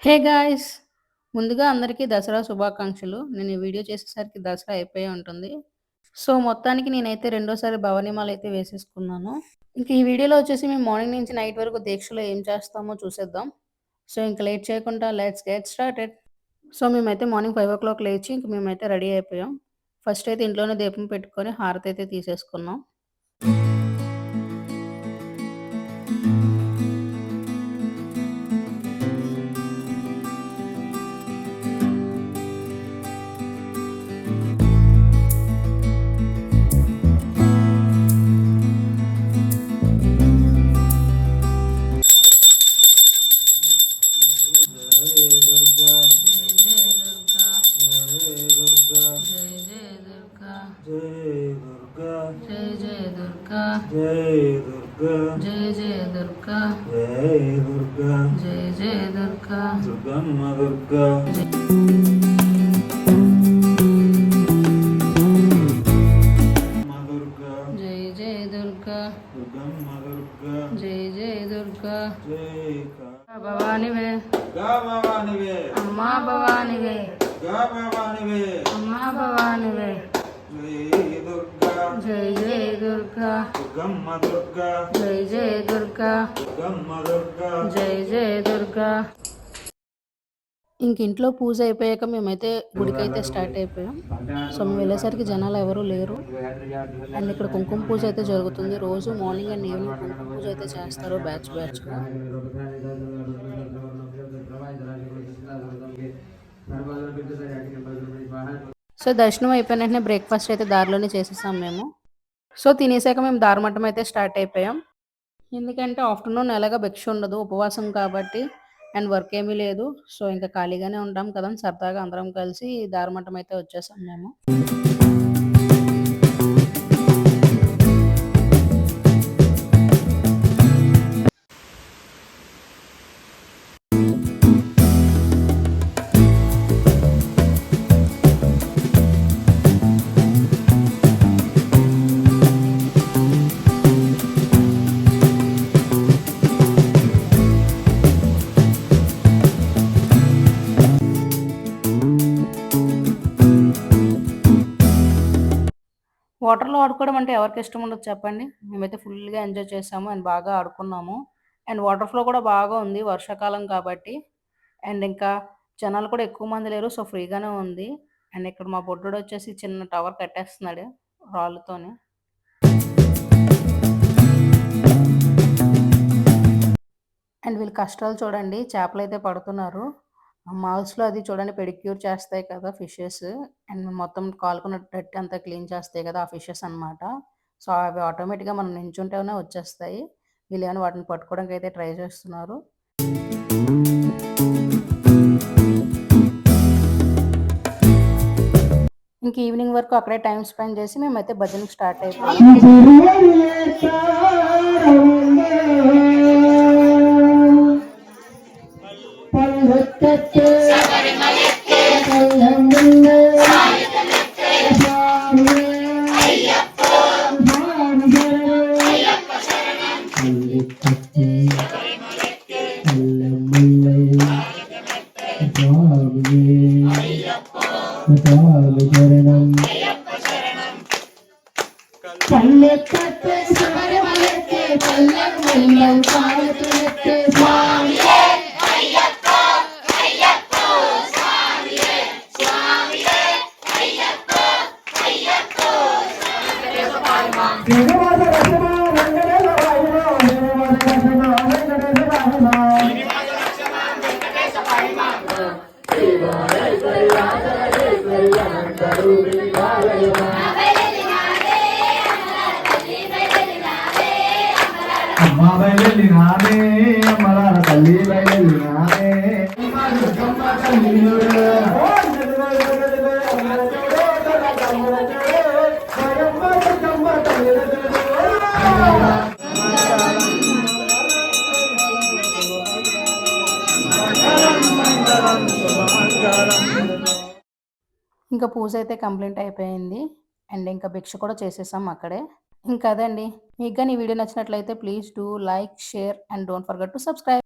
Hey guys! ముందుగా అందరికీ దసరా శుభాకాంక్షలు. నేను ఈ వీడియో చేసేసరికి దసరా అయిపోయి ఉంటుంది. సో, మొత్తానికి నేనైతే రెండోసారి భవనిమాలైతే వేసేసుకున్నాను. ఇంక ఈ వీడియోలో వచ్చేసి మేము మార్నింగ్ నుంచి నైట్ వరకు దీక్షలో ఏం చేస్తామో చూసేద్దాం. సో, ఇంక లేట్ చేయకుండా లెట్స్ గెట్ స్టార్టెడ్. సో, మేమైతే మార్నింగ్ 5:00 లేచి ఇంక మేమైతే రెడీ అయిపోయాం. ఫస్ట్ అయితే ఇంట్లోనే దీపం పెట్టుకొని హారతయితే తీసేసుకున్నాం. దుర్గమ్మ దుర్గా జై జై దుర్గా దుర్గమ్మ దుర్గా జై జై దుర్గా జై భవానివే గా భవానివే అమ్మా భవానివే గా భవానివే అమ్మా భవానివే జై దుర్గా జై జై దుర్గా దుర్గమ్మ దుర్గా జై జై దుర్గా దుర్గమ్మ దుర్గా జై జై దుర్గా. ఇంక ఇంట్లో పూజ అయిపోయాక మేమైతే గుడికైతే స్టార్ట్ అయిపోయాం. సో మేము వెళ్ళేసరికి జనాలు ఎవరూ లేరు. అండ్ ఇక్కడ కుంకుమ పూజ అయితే జరుగుతుంది. రోజు మార్నింగ్ అండ్ ఈవినింగ్ కుంకుమ పూజ అయితే చేస్తారు బ్యాచ్గా. సో దర్శనం అయిపోయిన వెంటనే బ్రేక్ఫాస్ట్ అయితే దారిలోనే చేసేసాం మేము. సో తినేసాక మేము దారిమట్టం అయితే స్టార్ట్ అయిపోయాం. ఎందుకంటే ఆఫ్టర్నూన్ ఎలాగ భిక్ష ఉండదు, ఉపవాసం కాబట్టి, అండ్ వర్క్ ఏమీ లేదు. సో ఇంకా ఖాళీగానే ఉంటాం కదా, సరదాగా అందరం కలిసి దారిమట్టం అయితే వచ్చేసాం మేము. వాటర్‌లో ఆడుకోవడం అంటే ఎవరికి ఇష్టం ఉండదు చెప్పండి. మేమైతే ఫుల్‌గా ఎంజాయ్ చేసాము అండ్ బాగా ఆడుకున్నాము. అండ్ వాటర్ ఫ్లో కూడా బాగా ఉంది వర్షాకాలం కాబట్టి. అండ్ ఇంకా జనాలు కూడా ఎక్కువ మంది లేరు. సో ఫ్రీగానే ఉంది. అండ్ ఇక్కడ మా బుడ్డోడొచ్చేసి చిన్న టవర్ కట్టేస్తున్నాడు రాళ్ళతోని. అండ్ వీళ్ళ కష్టాలు చూడండి, చేపలైతే పడుతున్నారు. మాల్స్‌లో అది చూడండి పెడిక్యూర్ చేస్తాయి కదా ఫిషెస్. అండ్ మొత్తం కాలుకున్న డర్టీ అంతా క్లీన్ చేస్తాయి కదా ఆ ఫిషెస్ అన్నమాట. సో అవి ఆటోమేటిక్‌గా మనం నించుంటేనే వచ్చేస్తాయి. వీళ్ళేమో వాటిని పట్టుకోవడానికి అయితే ట్రై చేస్తున్నారు. ఇంక ఈవినింగ్ వరకు అక్కడే టైం స్పెండ్ చేసి మేమైతే భజనకి స్టార్ట్ అయిపోయాం. అమ్మ బయలునానే అమ్మలార తల్లి బయలునానే ఇంకా పూజ అయితే కంప్లీట్ అయిపోయింది. అండ్ ఇంకా భిక్ష కూడా చేసేసాం అక్కడే. ఇంకా అదండి. మీకు గాని ఈ వీడియో నచ్చినట్లయితే please do like, share and don't forget to subscribe.